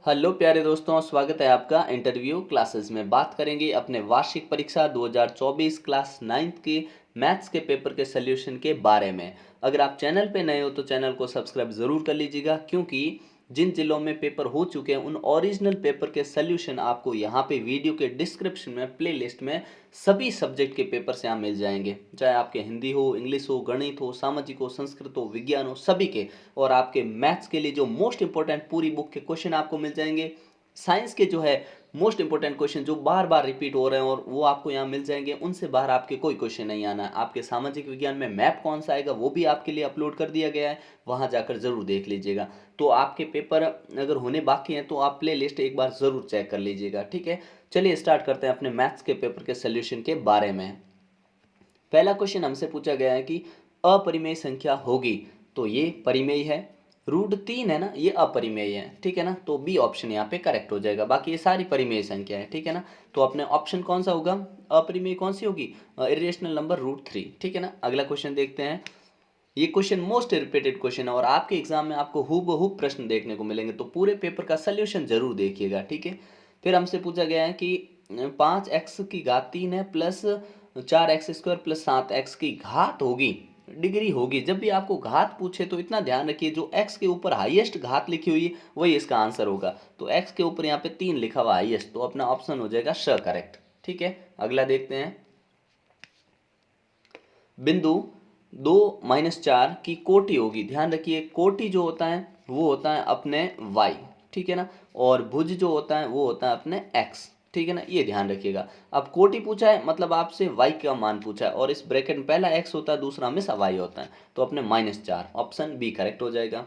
Hello प्यारे दोस्तों, स्वागत है आपका इंटरव्यू क्लासेस में। बात करेंगे अपने वार्षिक परीक्षा 2024 क्लास 9th के मैथ्स के पेपर के सॉल्यूशन के बारे में। अगर आप चैनल पे नए हो तो चैनल को सब्सक्राइब ज़रूर कर लीजिएगा, क्योंकि जिन जिलों में पेपर हो चुके हैं उन ओरिजिनल पेपर के सॉल्यूशन आपको यहाँ पे वीडियो के डिस्क्रिप्शन में प्लेलिस्ट में सभी सब्जेक्ट के पेपर से यहाँ मिल जाएंगे, चाहे आपके हिंदी हो, इंग्लिश हो, गणित हो, सामाजिक हो, संस्कृत हो, विज्ञान हो, सभी के। और आपके मैथ्स के लिए जो मोस्ट इंपॉर्टेंट पूरी बुक के क्वेश्चन आपको मिल जाएंगे। साइंस के जो है मोस्ट इंपॉर्टेंट क्वेश्चन जो बार बार रिपीट हो रहे हैं और वो आपको यहाँ मिल जाएंगे, उनसे बाहर आपके कोई क्वेश्चन नहीं आना है। आपके सामाजिक विज्ञान में मैप कौन सा आएगा वो भी आपके लिए अपलोड कर दिया गया है, वहाँ जाकर ज़रूर देख लीजिएगा। तो आपके पेपर अगर होने बाकी हैं तो आप प्ले लिस्ट एक बार ज़रूर चेक कर लीजिएगा, ठीक है। चलिए स्टार्ट करते हैं अपने मैथ्स के पेपर के सोल्यूशन के बारे में। पहला क्वेश्चन हमसे पूछा गया है कि अपरिमेय संख्या होगी, तो ये परिमेय है। √3 है ना, ये अपरिमेय है, ठीक है ना। तो बी ऑप्शन यहाँ पे करेक्ट हो जाएगा। बाकी ये सारी परिमेय संख्या है, ठीक है ना। तो अपने ऑप्शन कौन सा होगा, अपरिमेय कौन सी होगी, इरेशनल नंबर √3, ठीक है ना। अगला क्वेश्चन देखते हैं। ये क्वेश्चन मोस्ट रिपीटेड क्वेश्चन है और आपके एग्जाम में आपको हूबहू प्रश्न देखने को मिलेंगे, तो पूरे पेपर का सोल्यूशन जरूर देखिएगा, ठीक है। फिर हमसे पूछा गया है कि 5x3 है प्लस 4x² प्लस 7x की घात होगी, डिग्री होगी। जब भी आपको घात पूछे तो इतना ध्यान रखिए, जो x के ऊपर हाईएस्ट घात लिखी हुई है वही इसका आंसर होगा। तो x के ऊपर यहाँ पे 3 लिखा हुआ हाईएस्ट, तो अपना ऑप्शन हो जाएगा श करेक्ट, ठीक है। अगला देखते हैं। बिंदु 2-4 की कोटि होगी। ध्यान रखिए, कोटि जो होता है वो होता है अपने y, ठीक है ना। और भुज जो होता है वो होता है अपने x, ठीक है ना। ये ध्यान रखिएगा। अब कोटि पूछा है मतलब आपसे y का मान पूछा है, और इस ब्रैकेट में पहला x होता है, दूसरा हमेशा y होता है, तो अपने -4 ऑप्शन बी करेक्ट हो जाएगा।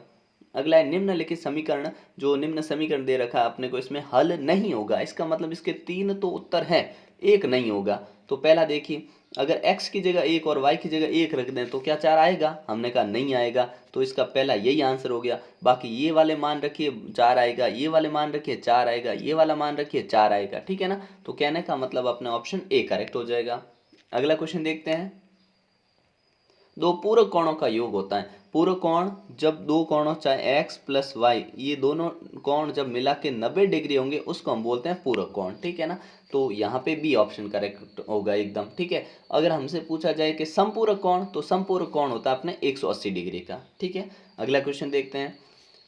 अगला है निम्नलिखित समीकरण, जो निम्न समीकरण दे रखा है अपने को, इसमें हल नहीं होगा। इसका मतलब इसके 3 तो उत्तर हैं, एक नहीं होगा। तो पहला देखिए, अगर x की जगह 1 और y की जगह 1 रख दें तो क्या 4 आएगा, हमने कहा नहीं आएगा, तो इसका पहला यही आंसर हो गया। बाकी ये वाले मान रखिए 4 आएगा, ये वाले मान रखिए 4 आएगा, ये वाला मान रखिए 4 आएगा, ठीक है ना। तो कहने का मतलब अपना ऑप्शन ए करेक्ट हो जाएगा। अगला क्वेश्चन देखते हैं। दो पूरक कोणों का योग होता है। पूरक कोण जब दो कोणों चाहे x प्लस वाई, ये दोनों कोण जब मिला के 90 डिग्री होंगे उसको हम बोलते हैं पूरक कोण, ठीक है ना। तो यहाँ पे बी ऑप्शन करेक्ट होगा एकदम, ठीक है। अगर हमसे पूछा जाए कि समपूरक कोण, तो समपूरक कोण होता है अपने 180 डिग्री का, ठीक है। अगला क्वेश्चन देखते हैं।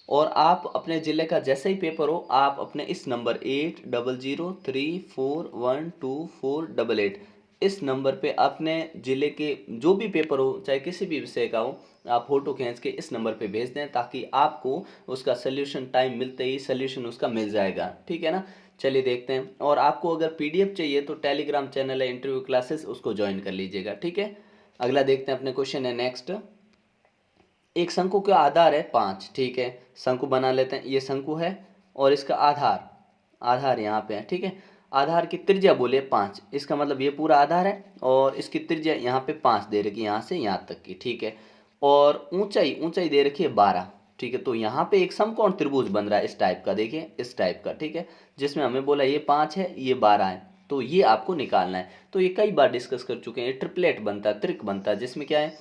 और आप अपने जिले का जैसे ही पेपर हो, आप अपने इस नंबर 8003412488 इस नंबर पे अपने ज़िले के जो भी पेपर हो, चाहे किसी भी विषय का हो, आप फ़ोटो खींच के इस नंबर पे भेज दें, ताकि आपको उसका सल्यूशन टाइम मिलते ही सल्यूशन उसका मिल जाएगा, ठीक है ना। चलिए देखते हैं। और आपको अगर पीडीएफ चाहिए तो टेलीग्राम चैनल है इंटरव्यू क्लासेस, उसको ज्वाइन कर लीजिएगा, ठीक है। अगला देखते हैं। अपने क्वेश्चन है नेक्स्ट। एक शंकु का आधार है 5, ठीक है। शंकु बना लेते हैं। ये शंकु है और इसका आधार, आधार यहाँ पे है, ठीक है। आधार की त्रिज्या बोले 5, इसका मतलब ये पूरा आधार है और इसकी त्रिज्या यहाँ पे 5 दे रखी है, यहाँ से यहाँ तक की, ठीक है। और ऊंचाई, ऊंचाई दे रखी है 12, ठीक है। तो यहाँ पे एक समकोण त्रिभुज बन रहा है इस टाइप का, देखिए इस टाइप का, ठीक है। जिसमें हमें बोला ये 5 है, ये 12 है, तो ये आपको निकालना है। तो ये कई बार डिस्कस कर चुके हैं। ये ट्रिपलेट बनता है, त्रिक बनता है, जिसमें क्या है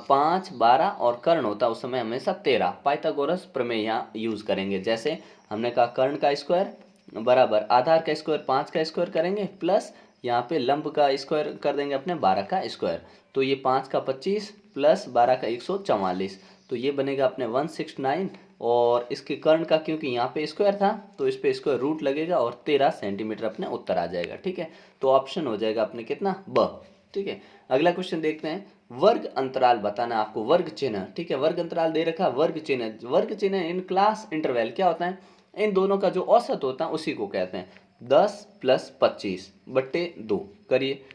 5, 12 और कर्ण होता है, उस समय हमेशा 13। पाइथागोरस प्रमेय यहाँ यूज़ करेंगे। जैसे हमने कहा कर्ण का स्क्वायर बराबर आधार का स्क्वायर 5 का स्क्वायर करेंगे, प्लस यहाँ पे लंब का स्क्वायर कर देंगे अपने 12 का स्क्वायर। तो ये 5 का 25 प्लस 12 का 144, तो ये बनेगा अपने 169। और इसके कर्ण का क्योंकि यहाँ पे स्क्वायर था तो इस पे स्क्वायर रूट लगेगा और 13 सेंटीमीटर अपने उत्तर आ जाएगा, ठीक है। तो ऑप्शन हो जाएगा अपने कितना, ब, ठीक है। अगला क्वेश्चन देखते हैं। वर्ग अंतराल बताना है आपको, वर्ग चिन्ह, ठीक है। वर्ग अंतराल दे रखा, वर्ग चिन्ह, वर्ग चिन्ह इन क्लास इंटरवल क्या होता है, इन दोनों का जो औसत होता है उसी को कहते हैं। 10 + 25/2 करिए।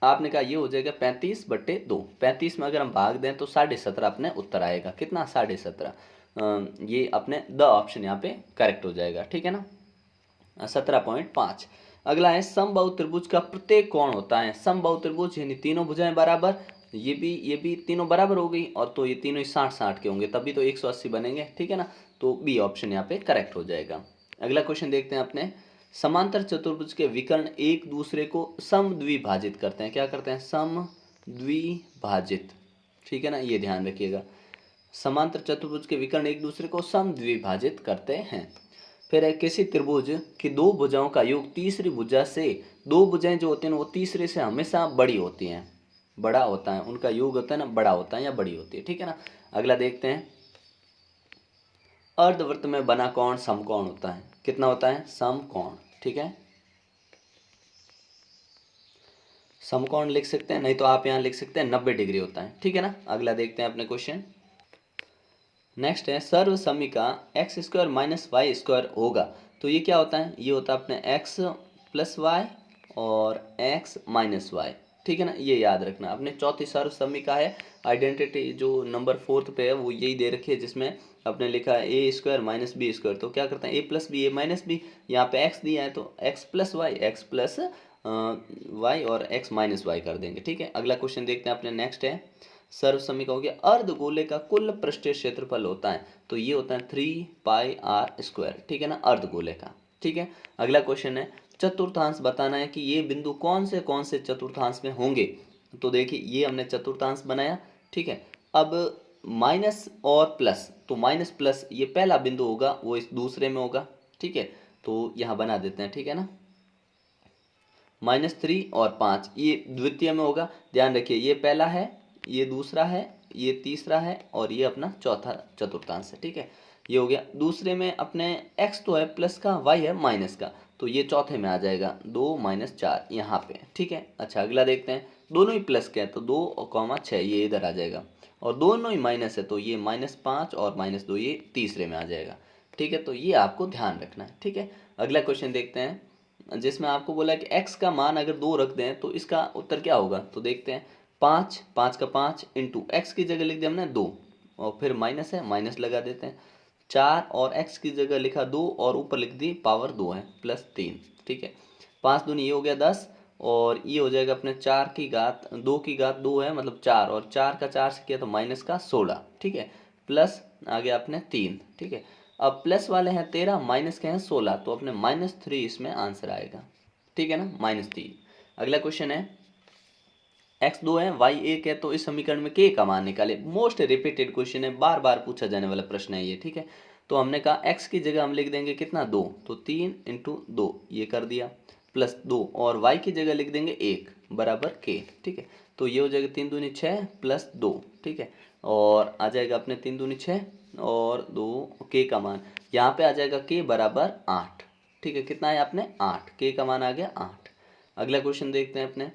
आपने कहा ये हो जाएगा 35/2। 35 में अगर हम भाग दें तो 17.5 अपने उत्तर आएगा, कितना 17.5। ये अपने द ऑप्शन यहाँ पे करेक्ट हो जाएगा, ठीक है ना, 17.5। अगला है समबाहु त्रिभुज का प्रत्येक कोण होता है। समबाहु त्रिभुज यानी तीनों भुजाएं बराबर, ये भी तीनों बराबर हो गई, और तो ये तीनों ही 60-60 के होंगे, तभी तो 180 बनेंगे, ठीक है ना। तो बी ऑप्शन यहाँ पे करेक्ट हो जाएगा। अगला क्वेश्चन देखते हैं अपने। समांतर चतुर्भुज के विकर्ण एक दूसरे को समद्विभाजित करते हैं। क्या करते हैं, समद्विभाजित, ठीक है ना, ये ध्यान रखिएगा। समांतर चतुर्भुज के विकर्ण एक दूसरे को समद्विभाजित करते हैं। फिर है किसी त्रिभुज की दो भुजाओं का योग तीसरी भुजा से, दो भुजाएं जो होती हैं वो तीसरे से हमेशा बड़ी होती हैं, बड़ा होता है, उनका योग होता है ना, बड़ा होता है या बड़ी होती है, ठीक है ना। अगला देखते हैं, अर्धवृत्त में बना कोण समकोण होता है, कितना होता है, समकोण, ठीक है। समकोण लिख सकते हैं, नहीं तो आप यहाँ लिख सकते हैं 90 डिग्री होता है, ठीक है ना। अगला देखते हैं अपने क्वेश्चन। नेक्स्ट है सर्व समीका x square minus y square होगा, तो ये क्या होता है, ये होता है अपने एक्स प्लस वाई और एक्स माइनस वाई, ठीक है ना। ये याद रखना, अपने चौथी सर्व समीका है, आइडेंटिटी जो नंबर 4 पे है वो यही दे रखी है, जिसमें अपने लिखा है A square minus B square, तो क्या करते हैं A plus B A minus B, यहाँ पे एक्स दिया है तो X plus Y, X plus Y और एक्स माइनस वाई कर देंगे, ठीक है। अगला क्वेश्चन देखते हैं अपने, नेक्स्ट है सर्व समीकरण हो गया, अर्धगोले का कुल पृष्ठीय क्षेत्रफल होता है, तो ये होता है 3πr², ठीक है ना, अर्धगोले का, ठीक है। अगला क्वेश्चन है चतुर्थांश बताना है कि ये बिंदु कौन से चतुर्थांश में होंगे, तो देखिए ये हमने चतुर्थांश बनाया, ठीक है। अब माइनस और प्लस, तो माइनस प्लस ये पहला बिंदु होगा वो इस दूसरे में होगा, ठीक है, तो यहाँ बना देते हैं, ठीक है ना। -3 और 5 ये द्वितीय में होगा, ध्यान रखिए ये पहला है, ये दूसरा है, ये तीसरा है और ये अपना चौथा चतुर्थांश है, ठीक है। ये हो गया, दूसरे में अपने x तो है प्लस का, y है माइनस का, तो ये चौथे में आ जाएगा 2 - 4 यहाँ पे, ठीक है। अच्छा अगला देखते हैं, दोनों ही प्लस के हैं तो 2, 6 ये इधर आ जाएगा, और दोनों ही माइनस है तो ये -5 और -2 ये तीसरे में आ जाएगा, ठीक है। तो ये आपको ध्यान रखना है, ठीक है। अगला क्वेश्चन देखते हैं, जिसमें आपको बोला कि x का मान अगर 2 रख दें तो इसका उत्तर क्या होगा, तो देखते हैं 5, 5 का 5 इंटू एक्स की जगह लिख दिया हमने 2, और फिर माइनस है माइनस लगा देते हैं, 4 और x की जगह लिखा 2 और ऊपर लिख दी पावर 2 है +3, ठीक है। 5 दूनी ये हो गया 10, और ये हो जाएगा अपने 4 की घात 2 की घात 2 है मतलब 4, और 4 का 4 से किया तो माइनस का 16, ठीक है, प्लस आ गया अपने 3, ठीक है। अब प्लस वाले हैं 13, माइनस के हैं 16, तो अपने -3 इसमें आंसर आएगा, ठीक है ना, -3। अगला क्वेश्चन है x 2 है y 1 है, तो इस समीकरण में k का मान निकाले, मोस्ट रिपीटेड क्वेश्चन है, बार बार पूछा जाने वाला प्रश्न है ये, ठीक है। तो हमने कहा x की जगह हम लिख देंगे कितना 2, तो 3 × 2 ये कर दिया, +2, और y की जगह लिख देंगे 1 बराबर k, ठीक है। तो ये हो जाएगा 3 दूनी 6 +2, ठीक है, और आ जाएगा अपने 3 दूनी 6 और 2 k का मान यहाँ पे आ जाएगा k बराबर 8, ठीक है। कितना है आपने 8, k का मान आ गया 8। अगला क्वेश्चन देखते हैं अपने,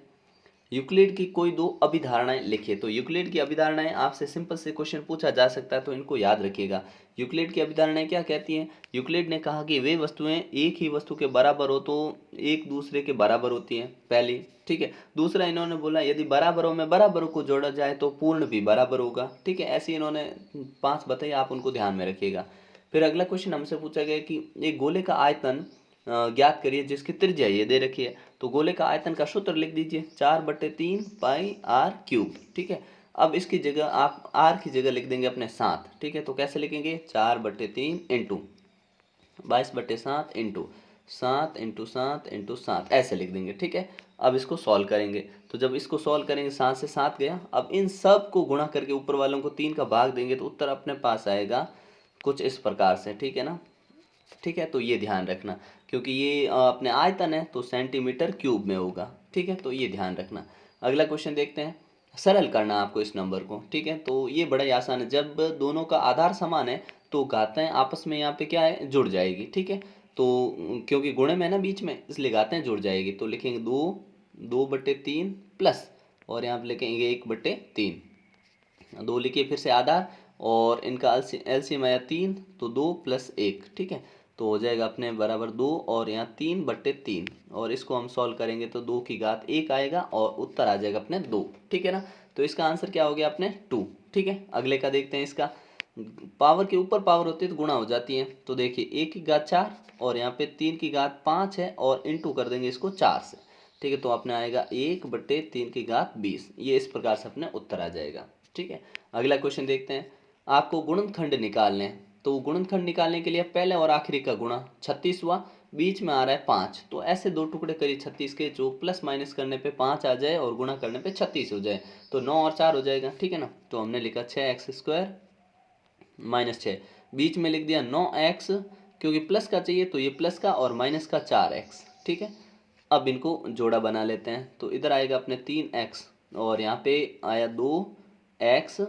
यूक्लिड की कोई दो अभिधारणाएं लिखिए, तो यूक्लिड की अभिधारणाएं आपसे सिंपल से क्वेश्चन पूछा जा सकता है, तो इनको याद रखिएगा। यूक्लिड की अभिधारणाएं क्या कहती हैं, यूक्लिड ने कहा कि वे वस्तुएं एक ही वस्तु के बराबर हो तो एक दूसरे के बराबर होती हैं, पहली, ठीक है। दूसरा इन्होंने बोला यदि बराबरों में बराबरों को जोड़ा जाए तो पूर्ण भी बराबर होगा, ठीक है। ऐसे इन्होंने 5 बताई, आप उनको ध्यान में रखिएगा। फिर अगला क्वेश्चन हमसे पूछा गया कि एक गोले का आयतन ज्ञात करिए जिसकी त्रिज्या ये दे रखी है, तो गोले का आयतन का सूत्र लिख दीजिए 4/3πr³, ठीक है। अब इसकी जगह आप r की जगह लिख देंगे अपने 7, ठीक है। तो कैसे लिखेंगे 4/3 इंटू 22/7 इंटू 7 इंटू 7 इंटू 7 ऐसे लिख देंगे, ठीक है। अब इसको सॉल्व करेंगे, तो जब इसको सॉल्व करेंगे 7 से 7 गया, अब इन सब को गुणा करके ऊपर वालों को 3 का भाग देंगे तो उत्तर अपने पास आएगा कुछ इस प्रकार से, ठीक है ना, ठीक है। तो ये ध्यान रखना, क्योंकि ये अपने आयतन है तो सेंटीमीटर क्यूब में होगा, ठीक है, तो ये ध्यान रखना। अगला क्वेश्चन देखते हैं, सरल करना आपको इस नंबर को, ठीक है। तो ये बड़ा ही आसान है, जब दोनों का आधार समान है तो घातें आपस में यहाँ पे क्या है जुड़ जाएगी, ठीक है। तो क्योंकि गुणे में है ना बीच में, इसलिए घातें जुड़ जाएगी, तो लिखेंगे 2/3 प्लस, और यहाँ पे लिखेंगे 1/3, 2 लिखिए फिर से आधार, और इनका एलसीएम आया 3, तो 2 + 1, ठीक है। तो हो जाएगा अपने बराबर 2, और यहाँ 3/3, और इसको हम सॉल्व करेंगे तो 2 की घात 1 आएगा और उत्तर आ जाएगा अपने 2, ठीक है ना। तो इसका आंसर क्या हो गया अपने 2, ठीक है। अगले का देखते हैं, इसका पावर के ऊपर पावर होती है तो गुणा हो जाती है, तो देखिए 1 की घात 4 और यहाँ पे 3 की घात 5 है, और इंटू कर देंगे इसको 4 से, ठीक है। तो अपने आएगा 1/3 की घात 20, ये इस प्रकार से अपने उत्तर आ जाएगा, ठीक है। अगला क्वेश्चन देखते हैं, आपको गुणनखंड निकालने हैं, तो गुणनखंड निकालने के लिए पहले और आखिरी का गुणा 36 हुआ, बीच में आ रहा है 5, तो ऐसे दो टुकड़े करिए 36 के, जो प्लस माइनस करने पे 5 आ जाए और गुणा करने पे 36 हो जाए, तो 9 और 4 हो जाएगा, ठीक है ना। तो हमने लिखा 6x² -6, बीच में लिख दिया 9x, क्योंकि प्लस का चाहिए तो ये प्लस का और माइनस का 4x, ठीक है। अब इनको जोड़ा बना लेते हैं, तो इधर आएगा अपने 3x और यहाँ पे आया 2x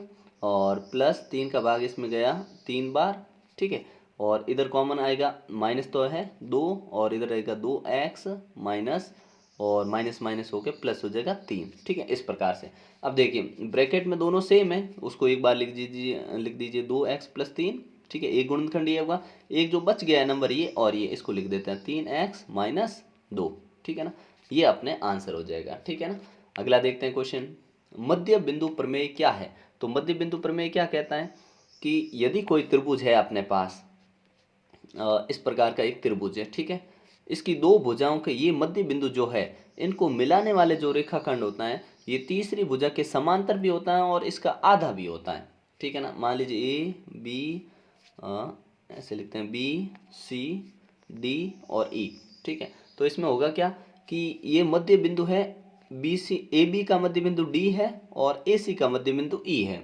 और प्लस 3 का भाग इसमें गया 3 बार, ठीक है। और इधर कॉमन आएगा, माइनस तो है 2 और इधर आएगा 2x माइनस और माइनस माइनस होकर प्लस हो जाएगा 3, ठीक है। इस प्रकार से अब देखिए ब्रैकेट में दोनों सेम है, उसको एक बार लिख दीजिए 2x प्लस 3, ठीक है। एक गुणनखंड ये होगा, एक जो बच गया है नंबर ये और ये, इसको लिख देते हैं 3x माइनस 2, ठीक है ना। ये अपने आंसर हो जाएगा, ठीक है ना। अगला देखते हैं क्वेश्चन, मध्य बिंदु प्रमेय क्या है। तो मध्य बिंदु प्रमेय क्या कहता है कि यदि कोई त्रिभुज है अपने पास, इस प्रकार का एक त्रिभुज है, ठीक है। इसकी दो भुजाओं के ये मध्य बिंदु जो है, इनको मिलाने वाले जो रेखाखंड होता है ये तीसरी भुजा के समांतर भी होता है और इसका आधा भी होता है, ठीक है ना। मान लीजिए ए बी, ऐसे लिखते हैं बी सी डी और ई, ठीक है। तो इसमें होगा क्या कि ये मध्य बिंदु है बी सी, ए बी का मध्य बिंदु डी है और ए सी का मध्य बिंदु ई है।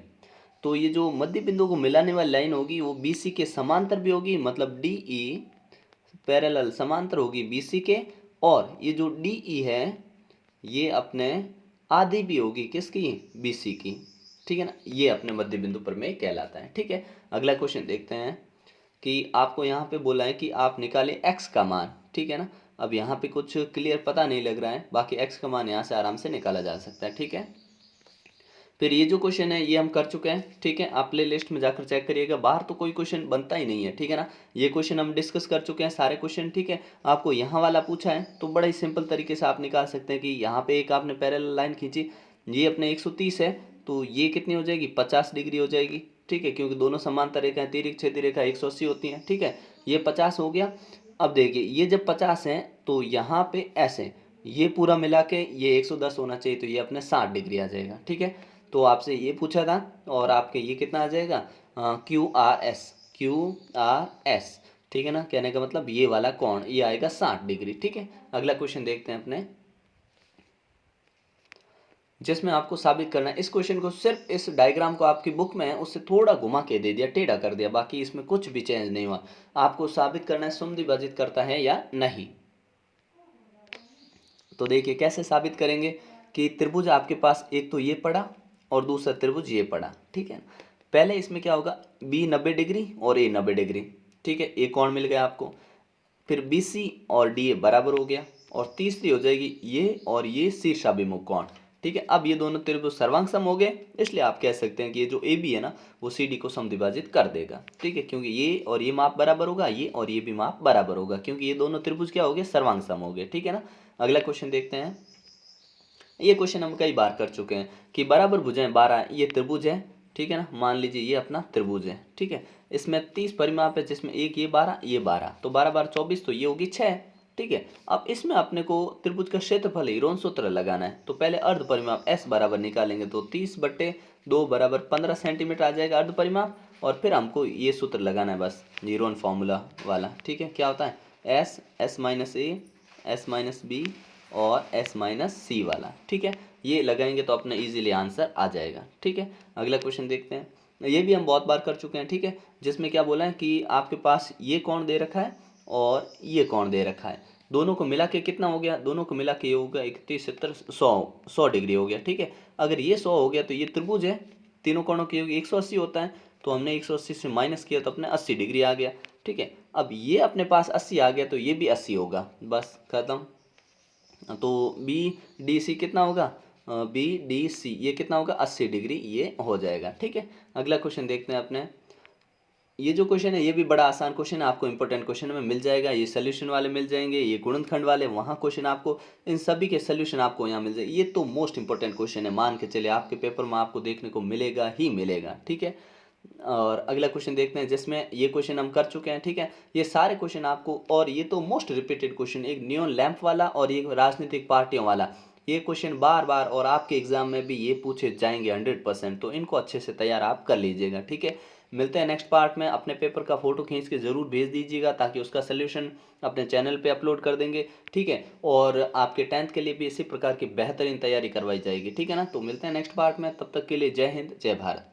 तो ये जो मध्य बिंदु को मिलाने वाली लाइन होगी वो बी सी के समांतर भी होगी, मतलब डी ई पैरेलल समांतर होगी बी सी के, और ये जो डी ई है ये अपने आधी भी होगी किसकी, बी सी की, ठीक है ना। ये अपने मध्य बिंदु प्रमेय कहलाता है, ठीक है। अगला क्वेश्चन देखते हैं कि आपको यहाँ पे बोला है कि आप निकालें x का मान, ठीक है ना। अब यहाँ पे कुछ क्लियर पता नहीं लग रहा है, बाकी x का मान यहाँ से आराम से निकाला जा सकता है, ठीक है। फिर ये जो क्वेश्चन है ये हम कर चुके हैं, ठीक है। आप प्ले लिस्ट में जाकर चेक करिएगा, बाहर तो कोई क्वेश्चन बनता ही नहीं है, ठीक है ना। ये क्वेश्चन हम डिस्कस कर चुके हैं सारे क्वेश्चन, ठीक है। आपको यहाँ वाला पूछा है तो बड़ा ही सिंपल तरीके से आप निकाल सकते हैं कि यहाँ पे एक आपने पैरेलल लाइन खींची, ये अपने 130 है तो ये कितनी हो जाएगी, 50 डिग्री हो जाएगी, ठीक है। क्योंकि दोनों समांतर रेखाएं तिर्यक छेदी रेखा 180 होती हैं, ठीक है। ये 50 हो गया। अब देखिए ये जब 50 है तो यहाँ पे ऐसे ये पूरा मिला के ये 110 होना चाहिए, तो ये अपने 60 डिग्री आ जाएगा, ठीक है। तो आपसे ये पूछा था और आपके ये कितना आ जाएगा, क्यू आर एस, ठीक है ना। कहने का मतलब ये वाला कोण ये आएगा 60 डिग्री, ठीक है। अगला क्वेश्चन देखते हैं अपने, जिसमें आपको साबित करना है। इस क्वेश्चन को सिर्फ इस डायग्राम को आपकी बुक में है उससे थोड़ा घुमा के दे दिया, टेढ़ा कर दिया, बाकी इसमें कुछ भी चेंज नहीं हुआ। आपको साबित करना है समुद्विभाजित करता है या नहीं। तो देखिए कैसे साबित करेंगे कि त्रिभुज आपके पास एक तो ये पड़ा और दूसरा त्रिभुज ये पड़ा, ठीक है। पहले इसमें क्या होगा, बी 90 डिग्री और ए 90 डिग्री, ठीक है। एक कोण मिल गया आपको, फिर बी सी और डी ए बराबर हो गया, और तीसरी हो जाएगी ये और ये शीर्षाभिमुख कोण, ठीक है। अब ये दोनों त्रिभुज सर्वांग हो गए, इसलिए आप कह सकते हैं कि ये जो ए बी है ना वो सी डी को समद्विभाजित कर देगा, ठीक है। क्योंकि ये और ये माप बराबर होगा, ये और ये भी माप बराबर होगा, क्योंकि ये दोनों त्रिभुज क्या हो गए, सर्वांग हो गए, ठीक है ना। अगला क्वेश्चन देखते हैं। ये क्वेश्चन हम कई बार कर चुके हैं कि बराबर भुजाएं 12, ये त्रिभुज है, ठीक है ना। मान लीजिए ये अपना त्रिभुज है, ठीक है। इसमें 30 परिमाप है, जिसमें एक ये 12 ये 12, तो 12 12 24, तो ये होगी 6, ठीक है। अब इसमें अपने को त्रिभुज का क्षेत्रफल हीरोन सूत्र लगाना है, तो पहले अर्ध परिमाप s बराबर निकालेंगे, तो 30/2 बराबर 15 सेंटीमीटर आ जाएगा अर्ध परिमाप, और फिर हमको ये सूत्र लगाना है बस, हीरोन फॉर्मूला वाला, ठीक है। क्या होता है, s माइनस ए, s माइनस बी और s माइनस सी वाला, ठीक है। ये लगाएंगे तो अपना इजीली आंसर आ जाएगा, ठीक है। अगला क्वेश्चन देखते हैं, ये भी हम बहुत बार कर चुके हैं, ठीक है। जिसमें क्या बोला है कि आपके पास ये कोण दे रखा है और ये कोण दे रखा है, दोनों को मिला के कितना हो गया, दोनों को मिला के ये होगा 31 70 100 डिग्री हो गया, ठीक है। अगर ये 100 हो गया तो ये त्रिभुज है, तीनों कोणों की होगी 180 होता है, तो हमने 180 से माइनस किया तो अपने 80 डिग्री आ गया, ठीक है। अब ये अपने पास 80 आ गया तो ये भी 80 होगा, बस खत्म। तो बी डी सी कितना होगा, बी डी सी ये कितना होगा, 80 डिग्री ये हो जाएगा, ठीक है। अगला क्वेश्चन देखते हैं अपने, ये जो क्वेश्चन है ये भी बड़ा आसान क्वेश्चन है, आपको इंपॉर्टेंट क्वेश्चन में मिल जाएगा, ये सोल्यूशन वाले मिल जाएंगे, ये गुणनखंड वाले वहाँ क्वेश्चन आपको, इन सभी के सोल्यूशन आपको यहाँ मिल जाएगा। ये तो मोस्ट इंपॉर्टेंट क्वेश्चन है, मान के चलिए आपके पेपर में आपको देखने को मिलेगा ही मिलेगा, ठीक है। और अगला क्वेश्चन देखते हैं, जिसमें ये क्वेश्चन हम कर चुके हैं, ठीक है। ये सारे क्वेश्चन आपको, और ये तो मोस्ट रिपीटेड क्वेश्चन, एक नियॉन लैंप वाला और एक राजनीतिक पार्टियों वाला, ये क्वेश्चन बार बार और आपके एग्जाम में भी ये पूछे जाएंगे 100%, तो इनको अच्छे से तैयार आप कर लीजिएगा, ठीक है। मिलते हैं नेक्स्ट पार्ट में, अपने पेपर का फोटो खींच के ज़रूर भेज दीजिएगा, ताकि उसका सोल्यूशन अपने चैनल पे अपलोड कर देंगे, ठीक है। और आपके 10th के लिए भी इसी प्रकार की बेहतरीन तैयारी करवाई जाएगी, ठीक है ना। तो मिलते हैं नेक्स्ट पार्ट में, तब तक के लिए जय हिंद जय भारत।